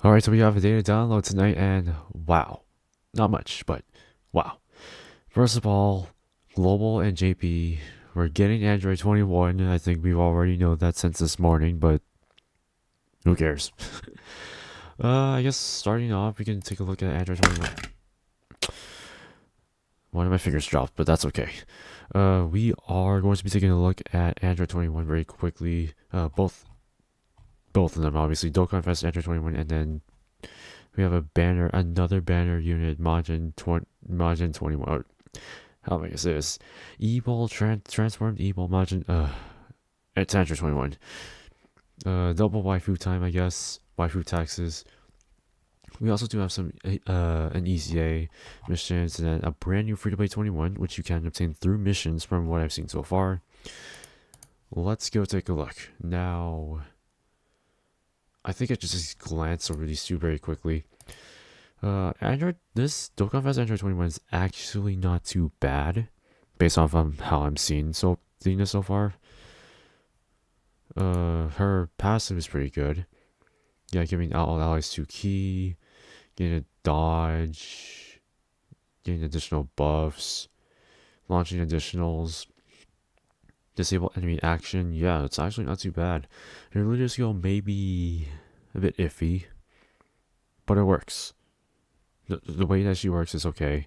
Alright, so we have a data download tonight, and wow. Not much, but wow. First of all, Global and JP, we're getting Android 21. I think we've already known that since this morning, but who cares? I guess starting off, we can take a look at Android 21. One of my fingers dropped, but that's okay. We are going to be taking a look at Android 21 very quickly. Both of them, obviously. Dokkan Fest, Android 21, and then we have another banner unit, Majin 21. How am I gonna say this? Transformed Evil Majin. It's Android 21. Double waifu time, I guess. Waifu taxes. We also do have some an ECA missions and then a brand new free to play 21, which you can obtain through missions from what I've seen so far. Let's go take a look. Now, I think I just glanced over these two very quickly. This Dokkan Fest Android 21 is actually not too bad, based off how I'm seeing this so far. Her passive is pretty good. Yeah, giving all allies 2 key, getting a dodge, getting additional buffs, launching additionals, disable enemy action. Yeah, it's actually not too bad. Her leader skill may be a bit iffy, but it works. The way that she works is okay.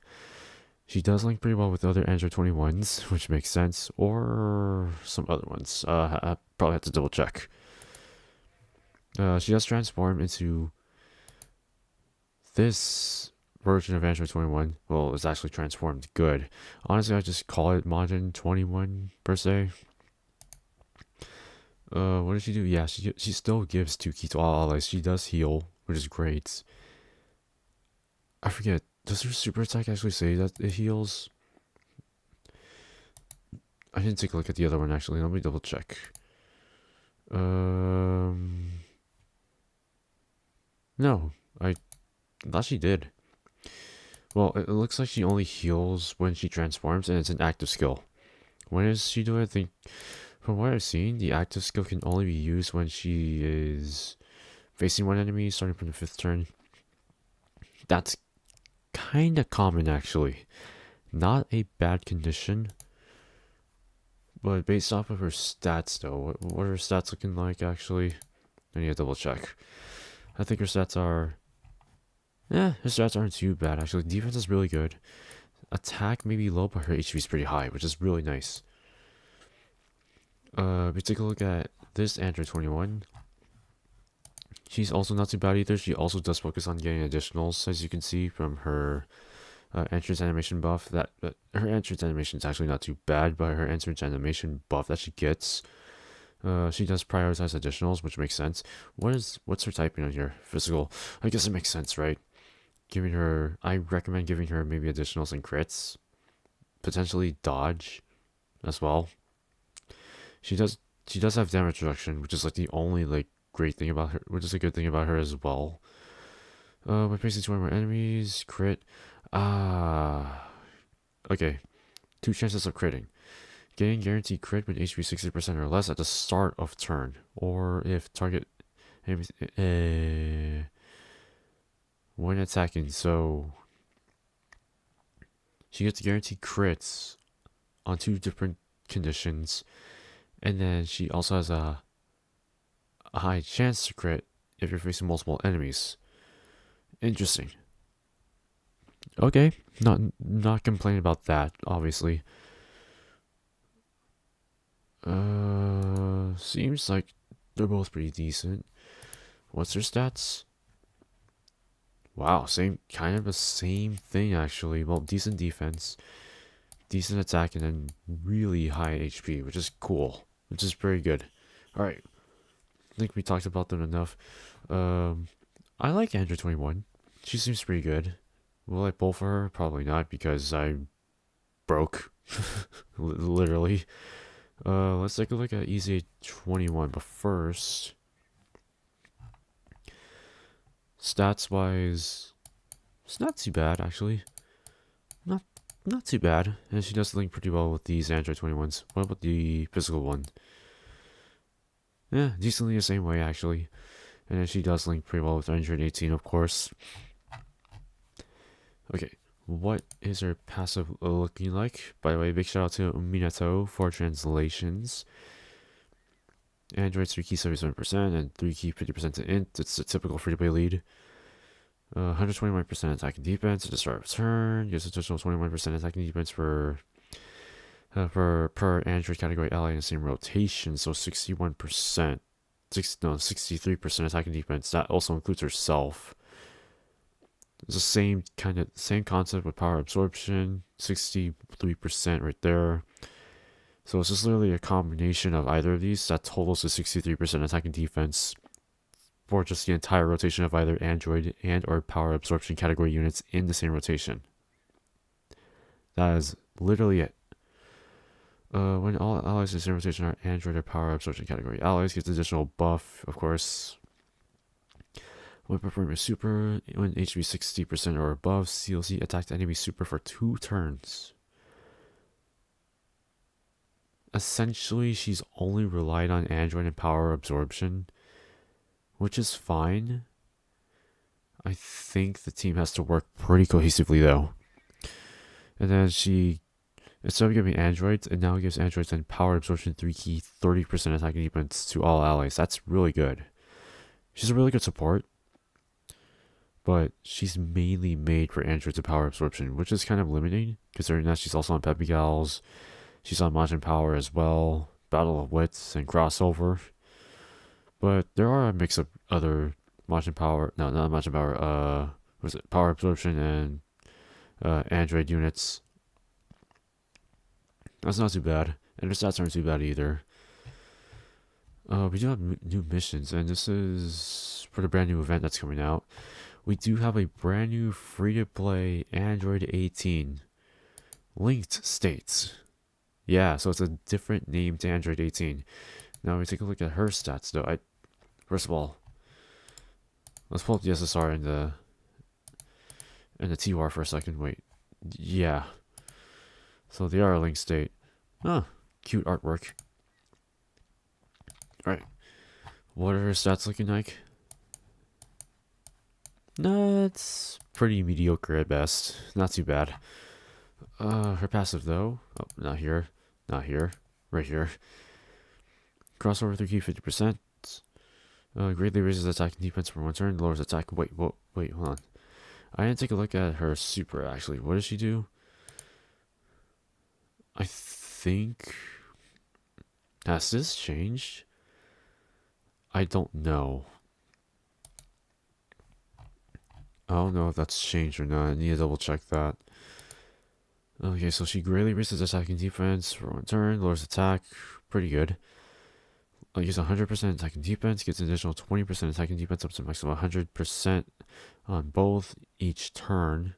She does link pretty well with other Android 21s, which makes sense, or some other ones. I probably have to double check. She does transform into this version of Android 21. Well, it's actually transformed good. Honestly, I just call it Majin 21 per se. What does she do? Yeah, she still gives 2 key to all allies. She does heal, which is great. I forget. Does her super attack actually say that it heals? I didn't take a look at the other one actually. Let me double check. No, I thought she did. Well, it looks like she only heals when she transforms, and it's an active skill. When does she do it? I think, from what I've seen, the active skill can only be used when she is facing one enemy, starting from the 5th turn. That's kind of common, actually. Not a bad condition. But based off of her stats, though, what are her stats looking like, actually? I need to double check. I think her stats are... her stats aren't too bad, actually. Defense is really good. Attack may be low, but her HP is pretty high, which is really nice. We take a look at this Android 21. She's also not too bad either. She also does focus on getting additionals, as you can see from her entrance animation buff. That her entrance animation is actually not too bad, but her entrance animation buff that she gets, she does prioritize additionals, which makes sense. What's her typing on here? Physical. I guess it makes sense, right? I recommend giving her maybe additionals and crits, potentially dodge, as well. She does have damage reduction, which is like the only great thing about her, which is a good thing about her as well. By facing 20 more enemies, crit. Okay. 2 chances of critting. Getting guaranteed crit with HP 60% or less at the start of turn, or if target when attacking. So she gets guaranteed crits on 2 different conditions, and then she also has a high chance to crit if you're facing multiple enemies. Interesting. Okay, not complaining about that, obviously. Seems like they're both pretty decent. What's their stats? Wow, kind of the same thing actually. Well, decent defense, decent attack, and then really high HP, which is cool, which is pretty good. All right, I think we talked about them enough. I like Android 21. She seems pretty good. Will I pull for her? Probably not, because I'm broke. Literally. Let's take a look at Easy 21, but first, stats wise, it's not too bad actually. Not too bad, and she does link pretty well with these Android 21s. What about the physical one? Yeah, decently the same way actually. And then she does link pretty well with Android 18, of course. Okay, what is her passive looking like? By the way, big shout out to Minato for translations. Android 3 key 77% and 3 key 50% to int. It's a typical free to play lead. 121% attack and defense at the start of turn. Gives additional 21% attack and defense for per Android category ally in the same rotation. So 61%. 63% attack and defense. That also includes herself. It's the same concept with power absorption. 63% right there. So it's just literally a combination of either of these that totals to 63% attack and defense for just the entire rotation of either Android and or power absorption category units in the same rotation. That is literally it. When all allies in the same rotation are Android or power absorption category allies, gets additional buff, of course. When performing a super, when HP 60% or above, CLC attacked enemy super for 2 turns. Essentially, she's only relied on Android and power absorption, which is fine. I think the team has to work pretty cohesively though. And then instead of giving androids, it now gives androids and power absorption 3 key 30% attack and defense to all allies. That's really good. She's a really good support, but she's mainly made for androids and power absorption, which is kind of limiting considering that she's also on Peppy Gals. She's on Majin Power as well, Battle of Wits, and Crossover. But there are a mix of other Majin Power, no, not Majin Power, Power Absorption and Android units. That's not too bad, and the stats aren't too bad either. We do have new missions, and this is for the brand new event that's coming out. We do have a brand new free-to-play Android 18 linked states. Yeah, so it's a different name to Android 18. Now we take a look at her stats though. First of all, let's pull up the SSR and the TWAR for a second. Wait, yeah. So they are a linked state. Huh, cute artwork. Alright, what are her stats looking like? No, it's pretty mediocre at best. Not too bad. Her passive though. Oh, not here. Not here. Right here. Crossover 3 key 50%. Greatly raises attack and defense for 1 turn. Lowers attack. Wait, hold on. I didn't take a look at her super actually. What does she do? I think. Has this changed? I don't know. I don't know if that's changed or not. I need to double check that. Okay, so she greatly raises attack and defense for 1 turn, lowers attack, pretty good. Use 100% attack and defense, gets an additional 20% attack and defense up to maximum 100% on both each turn.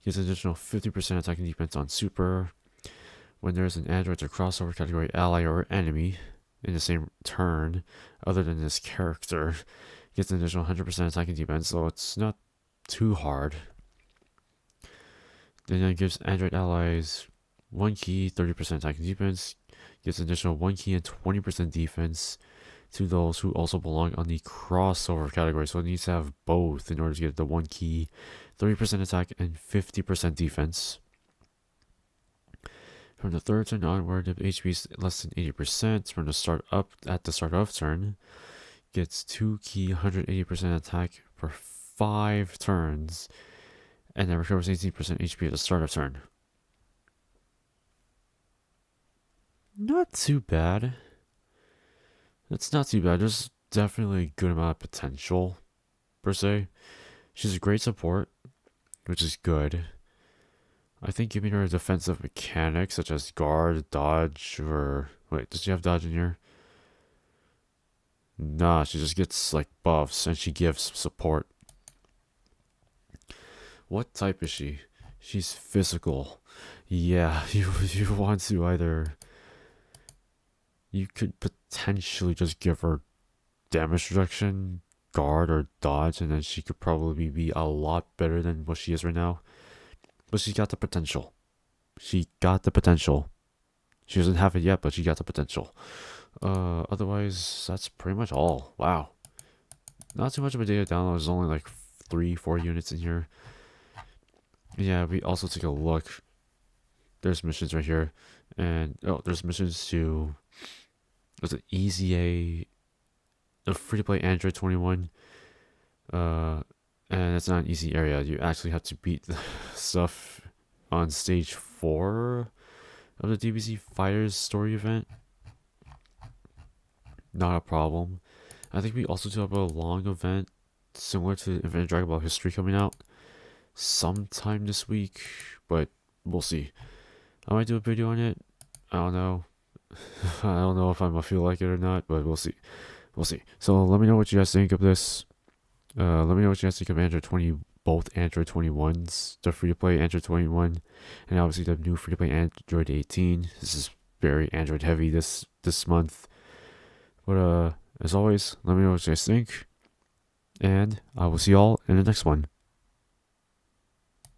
Gets an additional 50% attack and defense on super. When there's an android or crossover category ally or enemy in the same turn, other than this character, gets an additional 100% attack and defense, so it's not too hard. Then it gives Android allies 1 key, 30% attack and defense, gives an additional 1 key and 20% defense to those who also belong on the crossover category. So it needs to have both in order to get the 1 key, 30% attack, and 50% defense. From the 3rd turn onward, if HP is less than 80% from the start of turn, gets 2 key, 180% attack for 5 turns. And then recovers 18% HP at the start of turn. Not too bad. It's not too bad. There's definitely a good amount of potential, per se. She's a great support, which is good. I think giving her a defensive mechanic, such as guard, dodge, or... Wait, does she have dodge in here? Nah, she just gets, like, buffs, and she gives support. What type is she? She's physical. Yeah, you want to either... You could potentially just give her damage reduction, guard, or dodge, and then she could probably be a lot better than what she is right now. But she's got the potential. She got the potential. She doesn't have it yet, but she got the potential. Otherwise, that's pretty much all. Wow. not too much of a data download. There's only like 3-4 units in here. Yeah, we also take a look. There's missions right here, and there's missions to. There's an EZA, a free-to-play Android 21. And it's not an easy area. You actually have to beat the stuff on stage 4 of the DBZ Fighters story event. Not a problem. I think we also do have a long event similar to the event Dragon Ball History coming out sometime this week, but we'll see. I might do a video on it. I don't know. I don't know if I'm gonna feel like it or not, but we'll see. We'll see. So let me know what you guys think of this. Let me know what you guys think of Android 20, both Android 21s, the free-to-play Android 21, and obviously the new free-to-play Android 18. This is very Android heavy this month. But as always, let me know what you guys think, and I will see y'all in the next one.